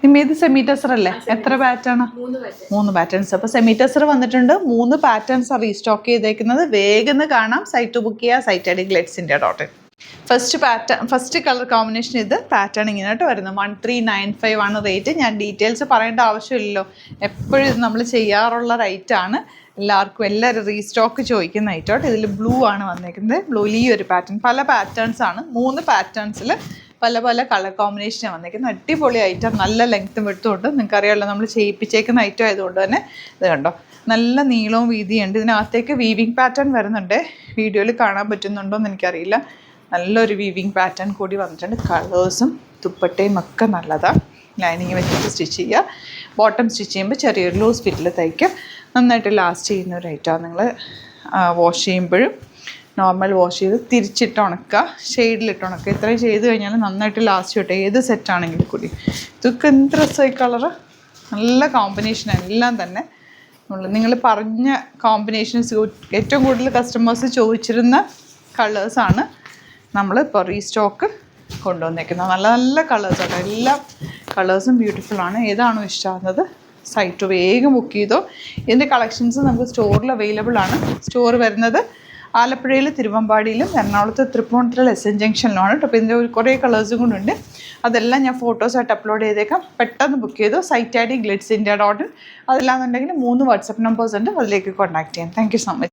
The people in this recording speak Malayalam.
ഇത് സെമി ടെസർ അല്ലേ? എത്ര പാറ്റേൺ? 3 പാറ്റേൺസ്. അപ്പോൾ സെമി ടെസർ വന്നിട്ടുണ്ട്. 3 പാറ്റേൺസ് റീസ്റ്റോക്ക് ചെയ്തേക്കുന്നത്. വേഗം കാണാം. സൈറ്റ് ബുക്ക് ചെയ്യുക. Site I D glitz.in. First colour combination ഇത്. പാറ്റേൺ ഇങ്ങനെ വരുന്നത് 1395 ആണ് റേറ്റ്. ഞാൻ ഡീറ്റെയിൽസ് പറയേണ്ട ആവശ്യമില്ലല്ലോ, എപ്പോഴും ഇത് നമ്മൾ ചെയ്യാറുള്ള റേറ്റാണ്. എല്ലാവരും റീസ്റ്റോക്ക് ചോദിക്കുന്ന ഐറ്റം. ഇതിൽ ബ്ലൂ ആണ് വന്നിരിക്കുന്നത്. ബ്ലൂയിൽ ഈ ഒരു പാറ്റേൺ, പല പാറ്റേൺസ് ആണ്. 3 പാറ്റേൺസിൽ പല പല കളർ കോമ്പിനേഷനാണ് വന്നിരിക്കുന്നത്. അടിപൊളി ഐറ്റം, നല്ല ലെങ്ത്തും വെട്ടുമുണ്ട്. നിങ്ങൾക്കറിയാമല്ലോ നമ്മൾ ചെയ്യിപ്പിച്ചേക്കുന്ന ഐറ്റം ആയതുകൊണ്ട് തന്നെ. ഇത് കണ്ടോ, നല്ല നീളവും വീതിയുണ്ട്. ഇതിനകത്തേക്ക് വീവിങ് പാറ്റേൺ വരുന്നുണ്ട്. വീഡിയോയിൽ കാണാൻ പറ്റുന്നുണ്ടോ എന്ന് എനിക്കറിയില്ല. നല്ലൊരു വീവിങ് പാറ്റേൺ കൂടി വന്നിട്ടുണ്ട്. കളേഴ്സും ദുപ്പട്ടയും ഒക്കെ നല്ലതാണ്. ലൈനിങ് വെച്ചിട്ട് സ്റ്റിച്ച് ചെയ്യുക. ബോട്ടം സ്റ്റിച്ച് ചെയ്യുമ്പോൾ ചെറിയൊരു ലൂസ് ഫിറ്റിൽ തയ്ക്കുക. നന്നായിട്ട് ലാസ്റ്റ് ചെയ്യുന്ന ഒരു ഐറ്റമാണ്. നിങ്ങൾ വാഷ് ചെയ്യുമ്പോഴും നോർമൽ വാഷ് ചെയ്ത് തിരിച്ചിട്ട് ഉണക്കുക, ഷെയ്ഡിലിട്ട് ഉണക്കുക. ഇത്രയും ചെയ്ത് കഴിഞ്ഞാൽ നന്നായിട്ട് ലാസ്റ്റ് കിട്ടും, ഏത് സെറ്റാണെങ്കിലും കൂടി. ഇതൊക്കെ എന്ത് രസമായി കളറ്, നല്ല കോമ്പിനേഷനാണ് എല്ലാം തന്നെ. നിങ്ങൾ പറഞ്ഞ കോമ്പിനേഷൻസ്, ഏറ്റവും കൂടുതൽ കസ്റ്റമേഴ്സ് ചോദിച്ചിരുന്ന കളേഴ്സാണ് നമ്മളിപ്പോൾ റീസ്റ്റോക്ക് കൊണ്ടുവന്നേക്കുന്നത്. നല്ല നല്ല കളേഴ്സാണ്. എല്ലാ കളേഴ്സും ബ്യൂട്ടിഫുള്ളാണ്. ഏതാണോ ഇഷ്ടമാകുന്നത് സൈറ്റ് വേഗം ബുക്ക് ചെയ്തോ. ഇതിൻ്റെ കളക്ഷൻസ് നമുക്ക് സ്റ്റോറിൽ അവൈലബിൾ ആണ്. സ്റ്റോർ വരുന്നത് ആലപ്പുഴയിൽ, തിരുവമ്പാടിയിലും, എറണാകുളത്ത് തൃപ്പൂണിത്തുറ SN ജംഗ്ഷനിലുമാണ് കേട്ടോ. അപ്പോൾ ഇതിൻ്റെ കുറേ കളേഴ്സും കൊണ്ടുണ്ട്. അതെല്ലാം ഞാൻ ഫോട്ടോസായിട്ട് അപ്ലോഡ് ചെയ്തേക്കാം. പെട്ടെന്ന് ബുക്ക് ചെയ്തോ. Site I D glitz.in. അതെല്ലാന്നുണ്ടെങ്കിൽ 3 വാട്സപ്പ് നമ്പേഴ്സ് ഉണ്ട്, അതിലേക്ക് കോൺടാക്ട് ചെയ്യാം. Thank you so much.